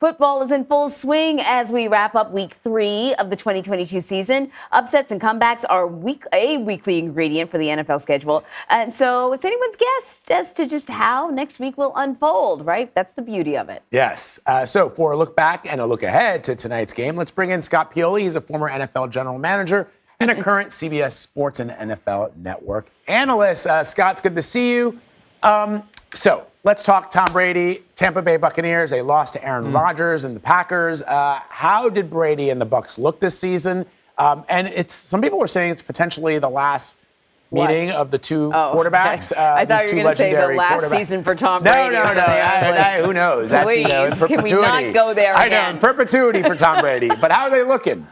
Football is in full swing as we wrap up week 3 of the 2022 season. Upsets and comebacks are a weekly ingredient for the NFL schedule. And so it's anyone's guess as to just how next week will unfold, right? That's the beauty of it. Yes. So for a look back and a look ahead to tonight's game, let's bring in Scott Pioli. He's a former NFL general manager and a current CBS Sports and NFL Network analyst. Scott, it's good to see you. So let's talk Tom Brady, Tampa Bay Buccaneers. They lost to Aaron Rodgers and the Packers. How did Brady and the Bucs look this season? And some people were saying it's potentially the last meeting of the two quarterbacks. Okay. I thought you were going to say the last season for Tom Brady. No. Who knows? Please, can we not go there again? I know, in perpetuity for Tom Brady. But how are they looking?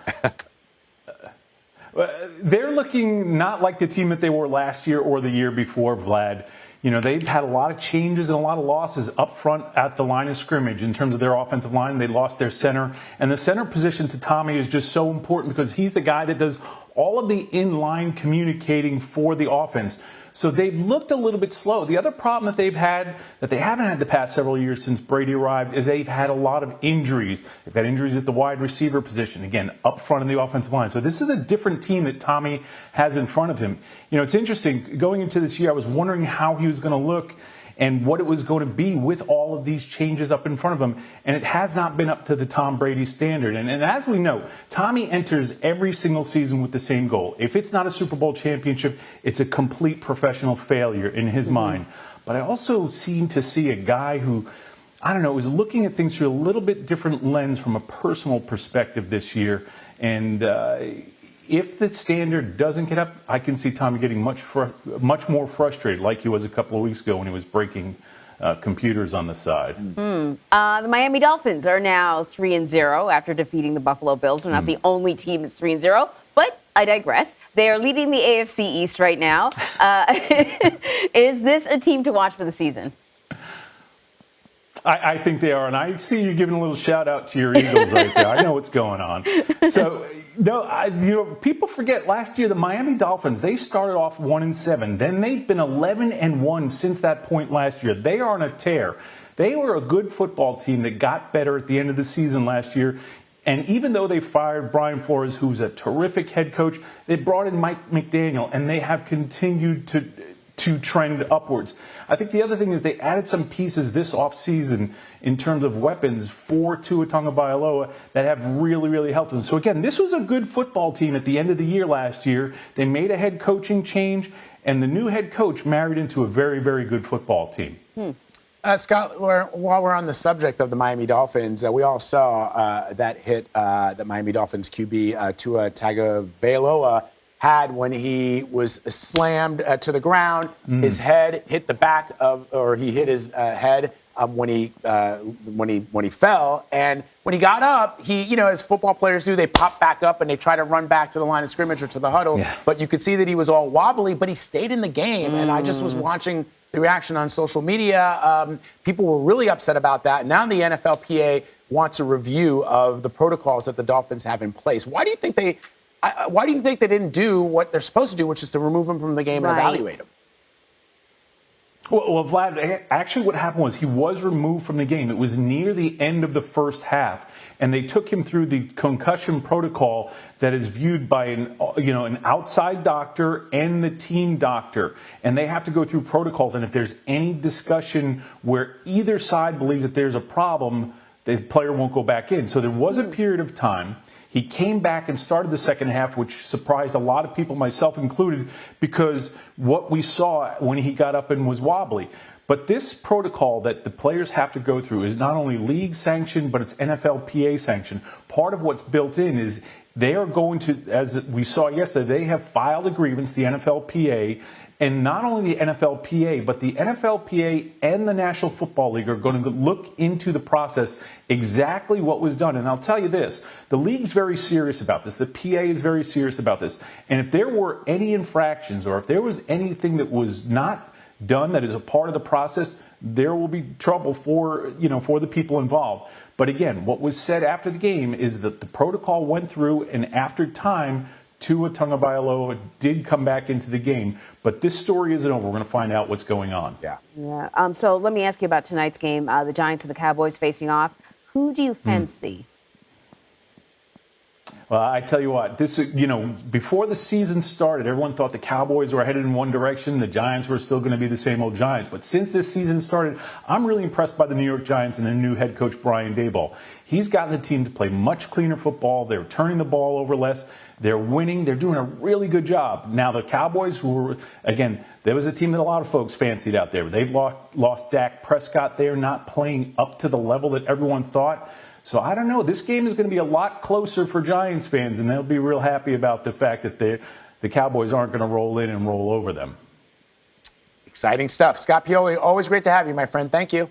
They're looking not like the team that they were last year or the year before, Vlad. You know, they've had a lot of changes and a lot of losses up front at the line of scrimmage in terms of their offensive line. They lost their center. And the center position to Tommy is just so important because he's the guy that does all of the in-line communicating for the offense. So they've looked a little bit slow. The other problem that they've had, that they haven't had the past several years since Brady arrived, is they've had a lot of injuries. They've got injuries at the wide receiver position, again, up front in the offensive line. So this is a different team that Tommy has in front of him. You know, it's interesting. Going into this year, I was wondering how he was going to look and what it was going to be with all of these changes up in front of him. And it has not been up to the Tom Brady standard. And as we know, Tommy enters every single season with the same goal. If it's not a Super Bowl championship, it's a complete professional failure in his mind. But I also seem to see a guy who, I don't know, is looking at things through a little bit different lens from a personal perspective this year. And if the standard doesn't get up, I can see Tommy getting much more frustrated, like he was a couple of weeks ago when he was breaking computers on the side. The Miami Dolphins are now 3-0 after defeating the Buffalo Bills. They're not the only team that's 3-0, but I digress. They are leading the AFC East right now. Is this a team to watch for the season? I think they are, and I see you giving a little shout out to your Eagles right there. I know what's going on. So, people forget last year the Miami Dolphins, they started off 1-7. Then they've been 11-1 since that point last year. They are on a tear. They were a good football team that got better at the end of the season last year. And even though they fired Brian Flores, who's a terrific head coach, they brought in Mike McDaniel, and they have continued to trend upwards. I think the other thing is they added some pieces this offseason in terms of weapons for Tua Tagovailoa that have really, really helped them. So again, this was a good football team at the end of the year last year. They made a head coaching change, and the new head coach married into a very, very good football team. Scott, while we're on the subject of the Miami Dolphins, we all saw that hit that Miami Dolphins QB Tua Tagovailoa had when he was slammed to the ground. His head hit the back of, or he hit his head when he fell. And when he got up, he, as football players do, they pop back up and they try to run back to the line of scrimmage or to the huddle. Yeah. But you could see that he was all wobbly, but he stayed in the game. And I just was watching the reaction on social media. People were really upset about that. Now the NFLPA wants a review of the protocols that the Dolphins have in place. Why do you think they didn't do what they're supposed to do, which is to remove him from the game and evaluate him? Well, Vlad, actually what happened was he was removed from the game. It was near the end of the first half, and they took him through the concussion protocol that is viewed by an outside doctor and the team doctor, and they have to go through protocols. And if there's any discussion where either side believes that there's a problem, the player won't go back in. So there was a period of time. He came back and started the second half, which surprised a lot of people, myself included, because what we saw when he got up and was wobbly. But this protocol that the players have to go through is not only league sanctioned, but it's NFLPA sanctioned. Part of what's built in is they are going to, as we saw yesterday, they have filed a grievance, the NFLPA, and not only the NFLPA, but the NFLPA and the National Football League are going to look into the process, exactly what was done. And I'll tell you this, the league's very serious about this. The PA is very serious about this. And if there were any infractions or if there was anything that was not done that is a part of the process, there will be trouble for the people involved. But again, what was said after the game is that the protocol went through, and after time, Tua Tagovailoa did come back into the game. But this story isn't over. We're going to find out what's going on. Yeah. So let me ask you about tonight's game. The Giants and the Cowboys facing off. Who do you fancy? Well, I tell you what, before the season started, everyone thought the Cowboys were headed in one direction. The Giants were still going to be the same old Giants. But since this season started, I'm really impressed by the New York Giants and their new head coach, Brian Daboll. He's gotten the team to play much cleaner football. They're turning the ball over less. They're winning. They're doing a really good job. Now, the Cowboys, there was a team that a lot of folks fancied out there. They've lost Dak Prescott. They're not playing up to the level that everyone thought. So I don't know. This game is going to be a lot closer for Giants fans, and they'll be real happy about the fact that the Cowboys aren't going to roll in and roll over them. Exciting stuff. Scott Pioli, always great to have you, my friend. Thank you.